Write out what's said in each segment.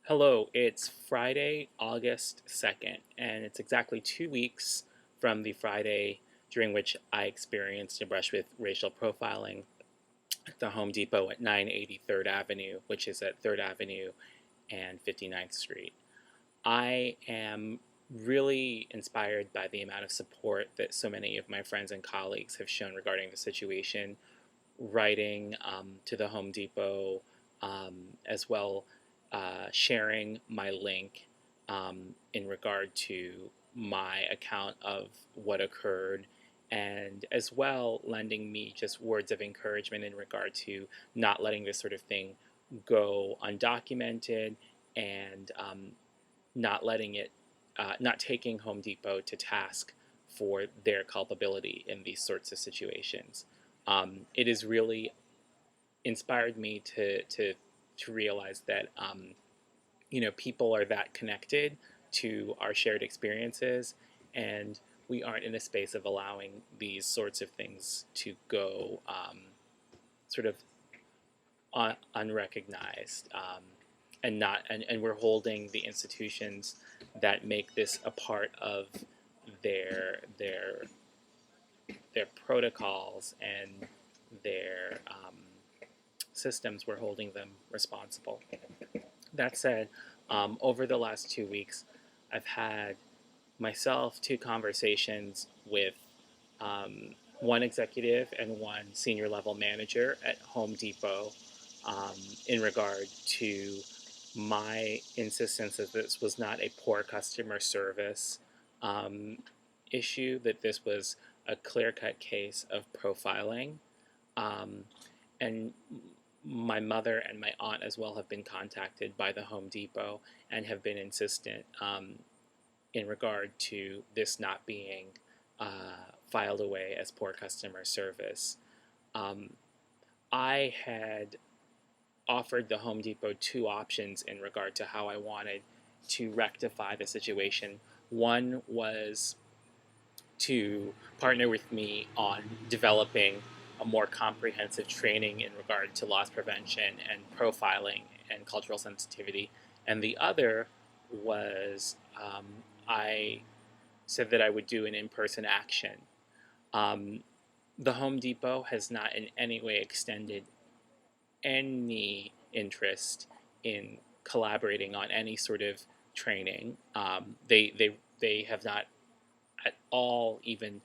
Hello, it's Friday, August 2nd, and it's exactly 2 weeks from the Friday during which I experienced a brush with racial profiling at the Home Depot at 980 3rd Avenue, which is at 3rd Avenue and 59th Street. I am really inspired by the amount of support that so many of my friends and colleagues have shown regarding the situation, writing to the Home Depot, as well sharing my link in regard to my account of what occurred, and as well lending me just words of encouragement in regard to not letting this sort of thing go undocumented, and not letting it, not taking Home Depot to task for their culpability in these sorts of situations. It has really inspired me to realize that people are that connected to our shared experiences, and we aren't in a space of allowing these sorts of things to go sort of unrecognized, and we're holding the institutions that make this a part of their their their protocols and their systems. We're holding them responsible. That said, over the last 2 weeks, I've had myself two conversations with one executive and one senior level manager at Home Depot, in regard to my insistence that this was not a poor customer service um, issue, that this was a clear cut case of profiling. Um, and my mother and my aunt as well have been contacted by the Home Depot and have been insistent, in regard to this not being filed away as poor customer service. Um, I had offered the Home Depot two options in regard to how I wanted to rectify the situation. One was to partner with me on developing a more comprehensive training in regard to loss prevention and profiling and cultural sensitivity. And the other was, I said that I would do an in person action. Um, the Home Depot has not in any way extended any interest in collaborating on any sort of training. They have not at all even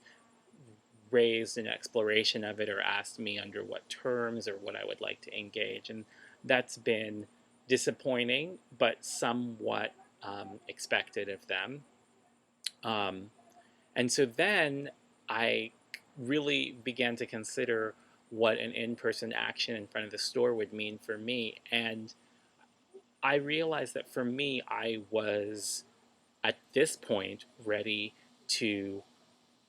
raised an exploration of it or asked me under what terms or what I would like to engage. And that's been disappointing, but somewhat expected of them. Um, and so then I really began to consider what an in person action in front of the store would mean for me. And I realized that for me, I was at this point ready to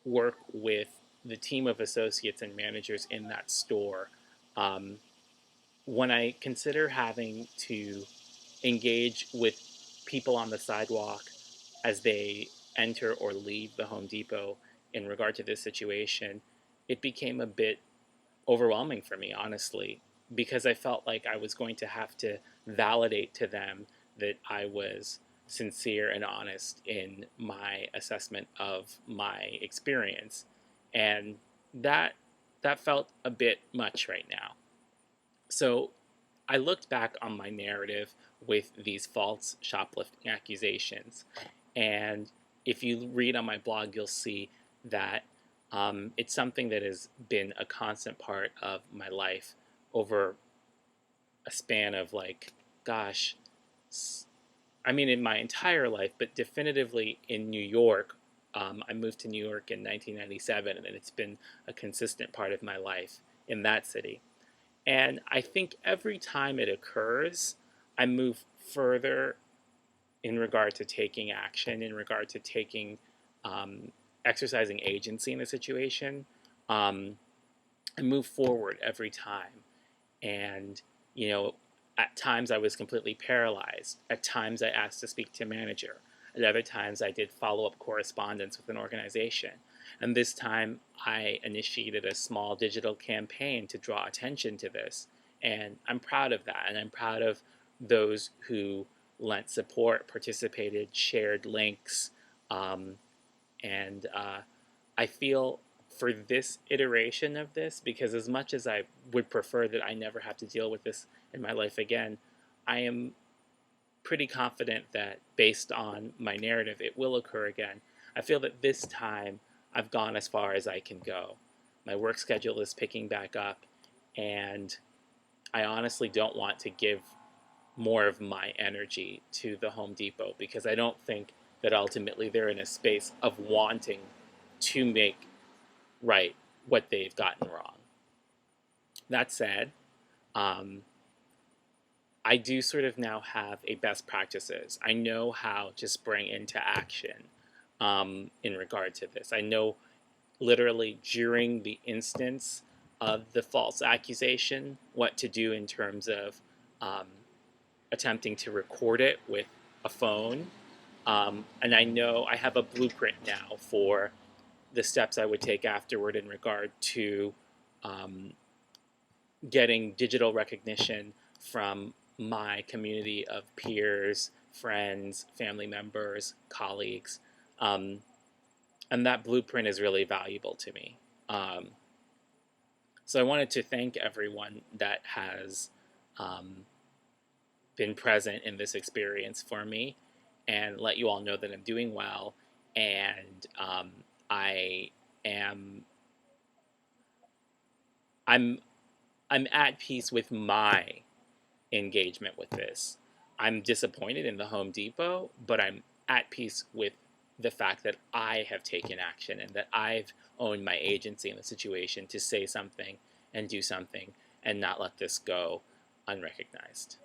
work with the team of associates and managers in that store. Um, when I consider having to engage with people on the sidewalk as they enter or leave the Home Depot in regard to this situation, it became a bit overwhelming for me, honestly, because I felt like I was going to have to validate to them that I was sincere and honest in my assessment of my experience. And that that felt a bit much right now. So I looked back on my narrative with these false shoplifting accusations. And if you read on my blog, you'll see that it's something that has been a constant part of my life over a span of, like, gosh, I mean, in my entire life, but definitively in New York. I moved to New York in 1997, and it's been a consistent part of my life in that city. And I think every time it occurs, I move further in regard to taking action, in regard to taking, exercising agency in the situation. Um, I move forward every time. And, you know, at times I was completely paralyzed. At times I asked to speak to a manager. At other times I did follow up correspondence with an organization. And this time I initiated a small digital campaign to draw attention to this. And I'm proud of that. And I'm proud of those who lent support, participated, shared links, um, and I feel for this iteration of this, because as much as I would prefer that I never have to deal with this in my life again, I am pretty confident that based on my narrative, it will occur again. I feel that this time I've gone as far as I can go. My work schedule is picking back up, and I honestly don't want to give more of my energy to the Home Depot because I don't think that ultimately they're in a space of wanting to make right what they've gotten wrong. That said, um, I do sort of now have a best practices. I know how to spring into action in regard to this. I know literally during the instance of the false accusation what to do in terms of um, attempting to record it with a phone. And I know I have a blueprint now for the steps I would take afterward in regard to um, getting digital recognition from my community of peers, friends, family members, colleagues. Um, and that blueprint is really valuable to me. Um, so I wanted to thank everyone that has um, been present in this experience for me and let you all know that I'm doing well and I am I'm I'm at peace with my engagement with this. I'm disappointed in the Home Depot, but I'm at peace with the fact that I have taken action and that I've owned my agency in the situation to say something and do something and not let this go unrecognized.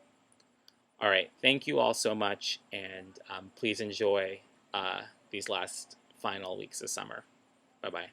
All right, thank you all so much, and please enjoy these last final weeks of summer. Bye bye.